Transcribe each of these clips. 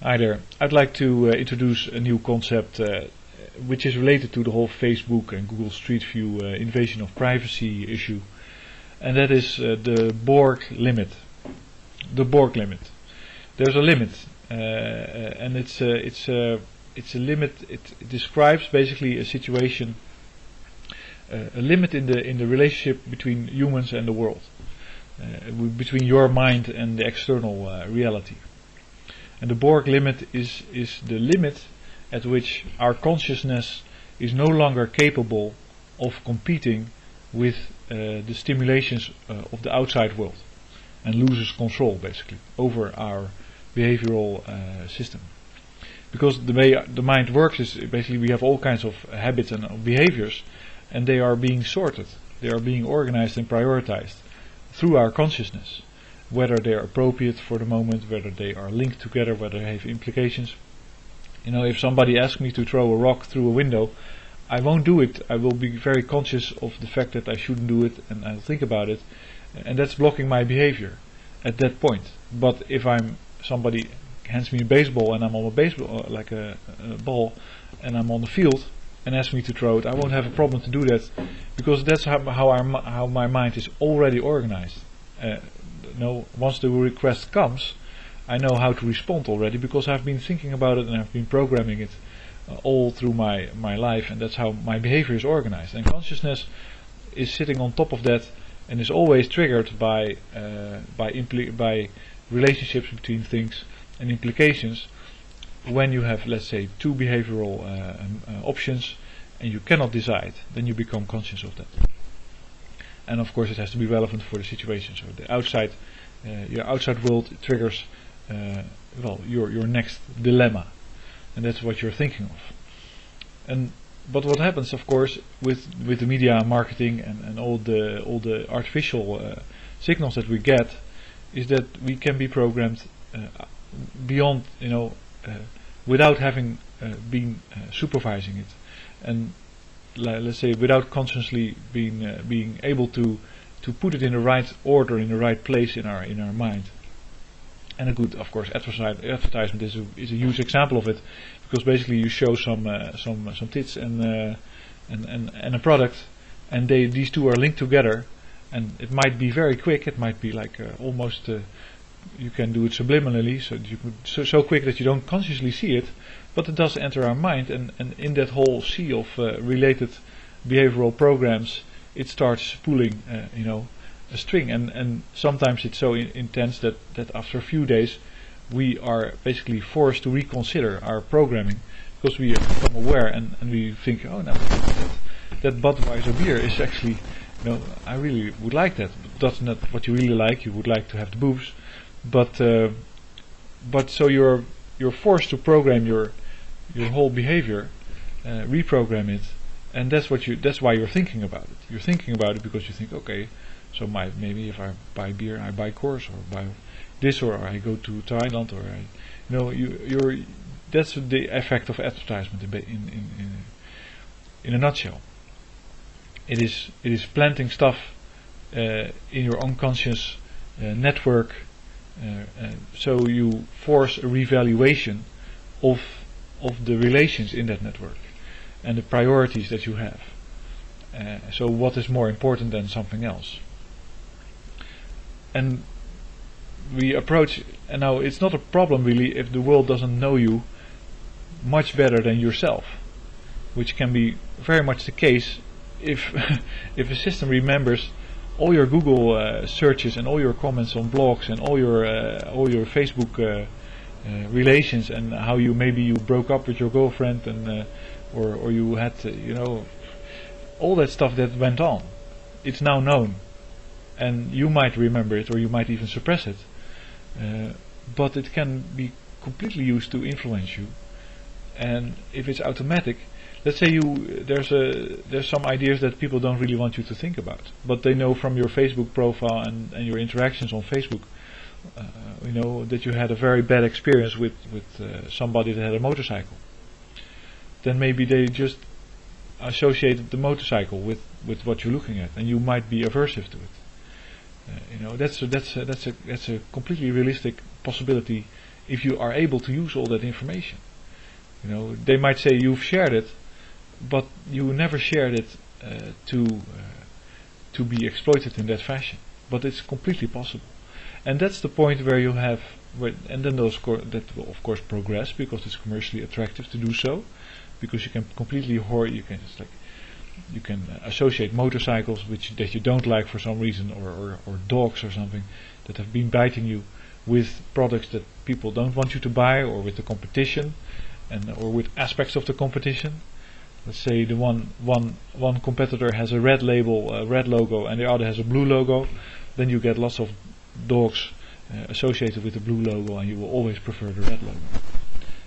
Hi there. I'd like to introduce a new concept which is related to the whole Facebook and Google Street View invasion of privacy issue, and that is the Borg limit. The Borg limit. There's a limit, and it's a limit. It describes basically a situation, a limit in the relationship between humans and the world, between your mind and the external reality. And the Borg limit is the limit at which our consciousness is no longer capable of competing with the stimulations of the outside world, and loses control basically over our behavioral system. Because the way the mind works is basically we have all kinds of habits and behaviors, and they are being sorted, they are being organized and prioritized through our consciousness. Whether they are appropriate for the moment, whether they are linked together, whether they have implications. You know, if somebody asks me to throw a rock through a window, I won't do it. I will be very conscious of the fact that I shouldn't do it, and I'll think about it, and that's blocking my behavior at that point. But if somebody hands me a baseball and I'm on a baseball, like a ball, and I'm on the field and asks me to throw it, I won't have a problem to do that, because that's how my mind is already organized. Once the request comes, I know how to respond already, because I've been thinking about it and I've been programming it all through my life, and that's how my behavior is organized. And consciousness is sitting on top of that and is always triggered by relationships between things and implications. When you have, let's say, two behavioral options and you cannot decide, then you become conscious of that. And of course it has to be relevant for the situation. So the outside, your outside world triggers your next dilemma, and that's what you're thinking of. But what happens, of course, with the media marketing and all the artificial signals that we get, is that we can be programmed beyond, without having been supervising it, and let's say without consciously being able to put it in the right order, in the right place in our mind. And a good, of course, advertisement is a huge example of it, because basically you show some tits and a product, and these two are linked together, and it might be very quick. It might be like almost you can do it subliminally, so quick that you don't consciously see it, but it does enter our mind, and in that whole sea of related behavioral programs, it starts pulling a string, and sometimes it's so intense that after a few days we are basically forced to reconsider our programming, because we become aware and we think, oh no, that Budweiser beer is actually, I really would like that, but that's not what you really like. You would like to have the boobs, but so you're forced to program your whole behavior, reprogram it, and that's why you're thinking about it. You're thinking about it because you think, okay, so maybe if I buy beer, I buy Coors, or buy this, or I go to Thailand, or that's the effect of advertisement in a nutshell. It is planting stuff in your unconscious network, so you force a revaluation of the relations in that network and the priorities that you have. So what is more important than something else? And we approach, and now it's not a problem really if the world doesn't know you much better than yourself, which can be very much the case if a system remembers all your Google searches and all your comments on blogs and all your Facebook relations, and how maybe you broke up with your girlfriend, and or you had all that stuff that went on. It's now known, and you might remember it, or you might even suppress it, but it can be completely used to influence you. And if it's automatic, let's say there's some ideas that people don't really want you to think about, but they know from your Facebook profile and your interactions on Facebook, that you had a very bad experience with somebody that had a motorcycle. Then maybe they just associated the motorcycle with what you're looking at, and you might be aversive to it. That's a completely realistic possibility if you are able to use all that information. They might say you've shared it, but you never shared it to be exploited in that fashion. But it's completely possible, and that's the point where you have, and then that will of course progress because it's commercially attractive to do so, because you can completely you can associate motorcycles that you don't like for some reason, or dogs or something that have been biting you, with products that people don't want you to buy, or with the competition, or with aspects of the competition. Let's say the one competitor has a red label, a red logo, and the other has a blue logo. Then you get lots of dogs associated with the blue logo, and you will always prefer the red logo.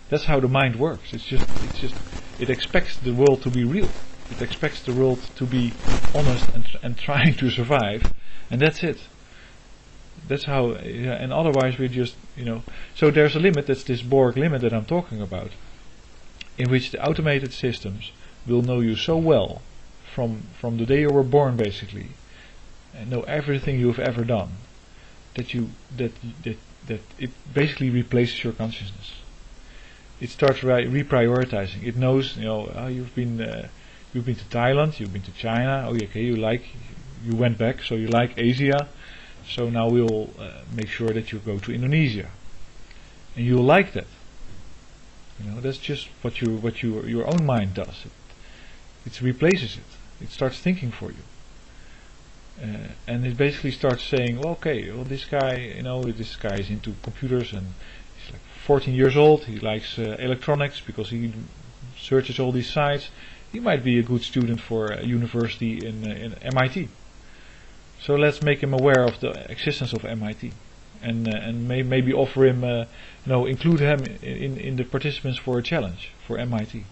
That's how the mind works. It expects the world to be real. It expects the world to be honest and trying to survive, and that's it. That's how. And otherwise, we're just So there's a limit. That's this Borg limit that I'm talking about, in which the automated systems will know you so well from the day you were born, basically, and know everything you've ever done, that it basically replaces your consciousness. It starts reprioritizing. It knows, you've been to Thailand, you've been to China. Oh, okay, you went back, so you like Asia. So now we'll make sure that you go to Indonesia, and you'll like that. That's just what your own mind does. It replaces it. It starts thinking for you, and it basically starts saying, this guy is into computers, and he's like 14 years old. He likes electronics because he searches all these sites. He might be a good student for a university in MIT. So let's make him aware of the existence of MIT, and maybe offer him, include him in the participants for a challenge for MIT,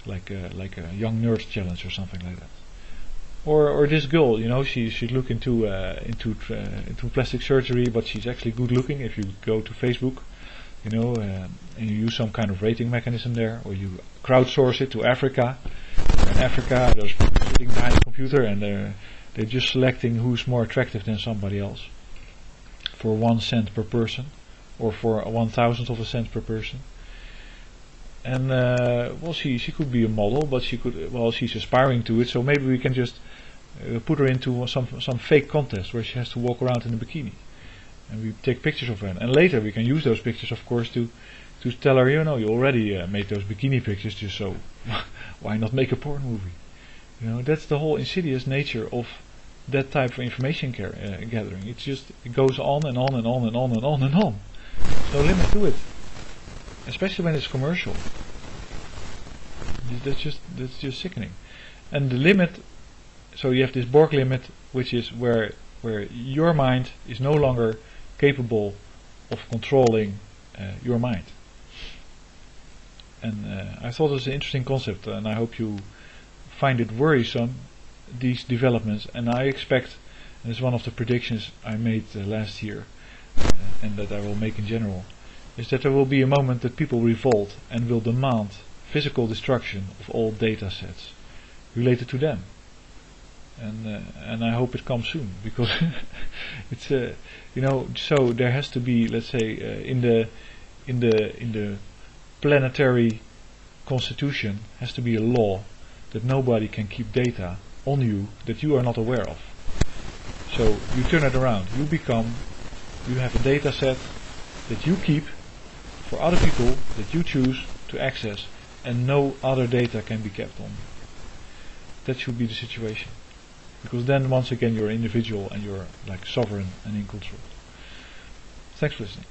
like a young nerd challenge or something like that. Or this girl, she'd look into plastic surgery, but she's actually good looking. If you go to Facebook, and you use some kind of rating mechanism there, or you crowdsource it to Africa. In Africa, there's people sitting behind a computer, and they're just selecting who's more attractive than somebody else for 1 cent per person, or for 1,000th of a cent per person. And she could be a model, but she's aspiring to it. So maybe we can just put her into some fake contest where she has to walk around in a bikini, and we take pictures of her. And later we can use those pictures, of course, to tell her, you already made those bikini pictures, just so why not make a porn movie? That's the whole insidious nature of that type of information gathering. It goes on and on and on and on and on and on. There's no limit to it, especially when it's commercial. That's just sickening. And the limit. So you have this Borg limit, which is where your mind is no longer capable of controlling your mind. And I thought it was an interesting concept, and I hope you find it worrisome, these developments. And I expect, and it's one of the predictions I made last year, and that I will make in general, is that there will be a moment that people revolt and will demand physical destruction of all data sets related to them. And I hope it comes soon, because it's so there has to be, let's say, in the planetary constitution has to be a law that nobody can keep data on you that you are not aware of. So you turn it around. You have a data set that you keep for other people that you choose to access, and no other data can be kept on you. That should be the situation. Because then once again you're an individual and you're like sovereign and in control. Thanks for listening.